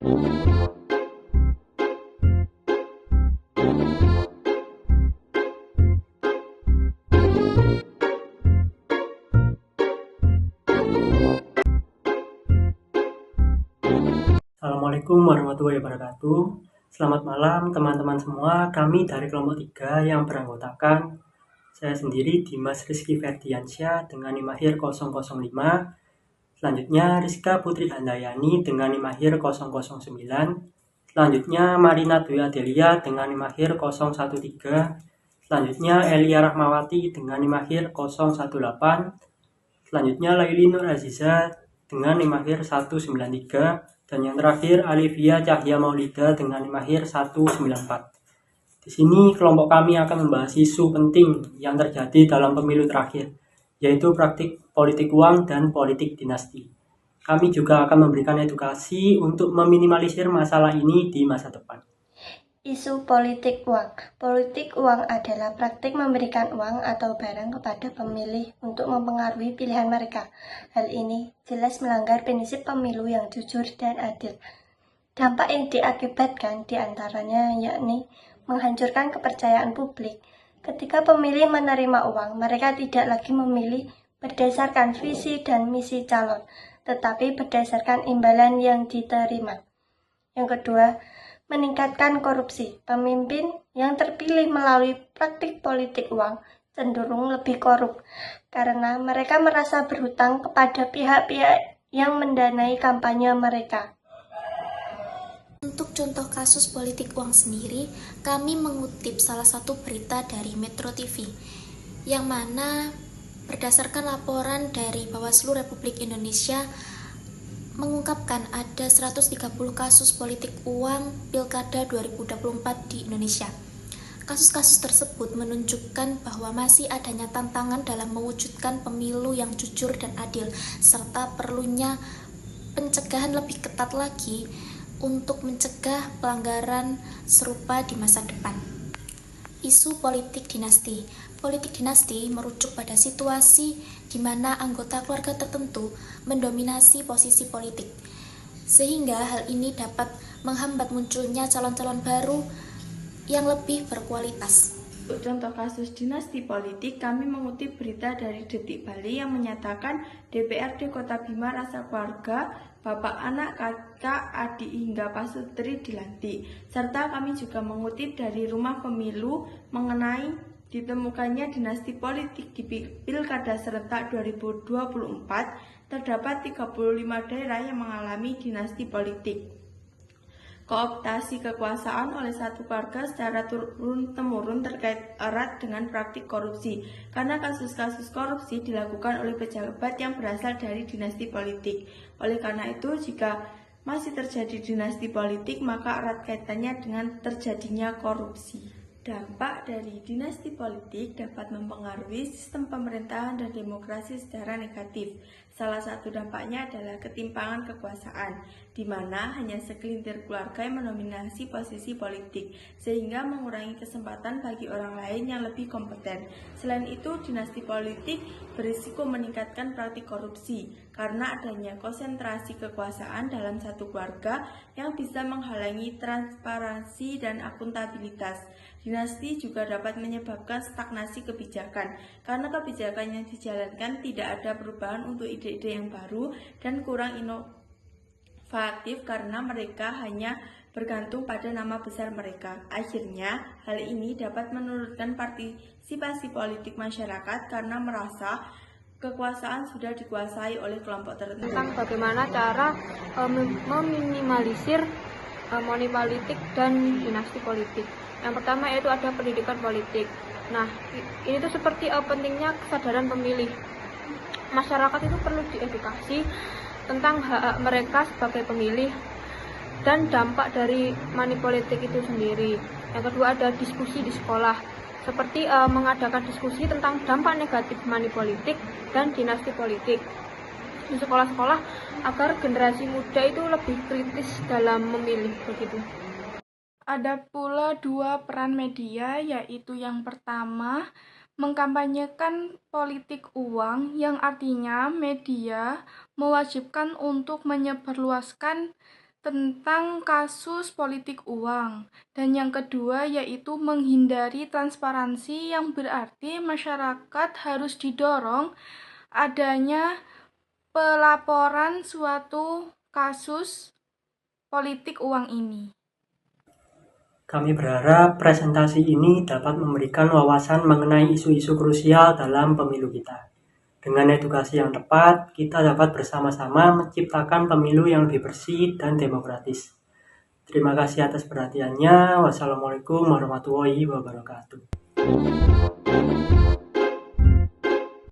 Assalamualaikum warahmatullahi wabarakatuh. Selamat malam teman-teman semua. Kami dari kelompok 3 yang beranggotakan saya sendiri Dimas Rizky Ferdiansyah dengan NIM akhir 005. Selanjutnya Rizka Putri Handayani dengan NIM akhir 009. Selanjutnya Marina Dwi Adelia dengan NIM akhir 013. Selanjutnya Elia Rahmawati dengan NIM akhir 018. Selanjutnya Laili Nur Aziza dengan NIM akhir 193. Dan yang terakhir Alivia Cahya Maulida dengan NIM akhir 194. Di sini kelompok kami akan membahas isu penting yang terjadi dalam pemilu terakhir, yaitu praktik politik uang dan politik dinasti. Kami juga akan memberikan edukasi untuk meminimalisir masalah ini di masa depan. Isu politik uang. Politik uang adalah praktik memberikan uang atau barang kepada pemilih untuk mempengaruhi pilihan mereka. Hal ini jelas melanggar prinsip pemilu yang jujur dan adil. Dampak yang diakibatkan diantaranya yakni menghancurkan kepercayaan publik. Ketika pemilih menerima uang, mereka tidak lagi memilih berdasarkan visi dan misi calon, tetapi berdasarkan imbalan yang diterima. Yang kedua, meningkatkan korupsi. Pemimpin yang terpilih melalui praktik politik uang cenderung lebih korup karena mereka merasa berhutang kepada pihak-pihak yang mendanai kampanye mereka. Untuk contoh kasus politik uang sendiri, kami mengutip salah satu berita dari Metro TV, yang mana berdasarkan laporan dari Bawaslu Republik Indonesia mengungkapkan ada 130 kasus politik uang Pilkada 2024 di Indonesia. Kasus-kasus tersebut menunjukkan bahwa masih adanya tantangan dalam mewujudkan pemilu yang jujur dan adil, serta perlunya pencegahan lebih ketat lagi untuk mencegah pelanggaran serupa di masa depan. Isu politik dinasti. Politik dinasti merujuk pada situasi di mana anggota keluarga tertentu mendominasi posisi politik, sehingga hal ini dapat menghambat munculnya calon-calon baru yang lebih berkualitas. Untuk contoh kasus dinasti politik, kami mengutip berita dari Detik Bali yang menyatakan DPRD Kota Bima rasa keluarga, bapak, anak, kakak, adik hingga pasutri dilantik. Serta kami juga mengutip dari Rumah Pemilu mengenai ditemukannya dinasti politik di Pilkada Serentak 2024, terdapat 35 daerah yang mengalami dinasti politik. Kooptasi kekuasaan oleh satu keluarga secara turun-temurun terkait erat dengan praktik korupsi, karena kasus-kasus korupsi dilakukan oleh pejabat yang berasal dari dinasti politik. Oleh karena itu, jika masih terjadi dinasti politik, maka erat kaitannya dengan terjadinya korupsi. Dampak dari dinasti politik dapat mempengaruhi sistem pemerintahan dan demokrasi secara negatif. Salah satu dampaknya adalah ketimpangan kekuasaan, di mana hanya segelintir keluarga yang mendominasi posisi politik, sehingga mengurangi kesempatan bagi orang lain yang lebih kompeten. Selain itu, dinasti politik berisiko meningkatkan praktik korupsi, karena adanya konsentrasi kekuasaan dalam satu keluarga yang bisa menghalangi transparansi dan akuntabilitas. Dinasti juga dapat menyebabkan stagnasi kebijakan, karena kebijakan yang dijalankan tidak ada perubahan untuk ide-ide yang baru dan kurang inovatif karena mereka hanya bergantung pada nama besar mereka. Akhirnya, hal ini dapat menurunkan partisipasi politik masyarakat karena merasa kekuasaan sudah dikuasai oleh kelompok tertentu. Tentang bagaimana cara meminimalisir money politik dan dinasti politik. Yang pertama yaitu ada pendidikan politik. Nah, ini tuh seperti pentingnya kesadaran pemilih. Masyarakat itu perlu diedukasi tentang hak mereka sebagai pemilih dan dampak dari money politik itu sendiri. Yang kedua ada diskusi di sekolah, seperti mengadakan diskusi tentang dampak negatif money politik dan dinasti politik di sekolah-sekolah agar generasi muda itu lebih kritis dalam memilih begitu. Ada pula dua peran media, yaitu yang pertama mengkampanyekan politik uang, yang artinya media mewajibkan untuk menyebarluaskan tentang kasus politik uang. Dan yang kedua yaitu menghindari transparansi, yang berarti masyarakat harus didorong adanya pelaporan suatu kasus politik uang ini. Kami berharap presentasi ini dapat memberikan wawasan mengenai isu-isu krusial dalam pemilu kita. Dengan edukasi yang tepat, kita dapat bersama-sama menciptakan pemilu yang lebih bersih dan demokratis. Terima kasih atas perhatiannya. Wassalamualaikum warahmatullahi wabarakatuh.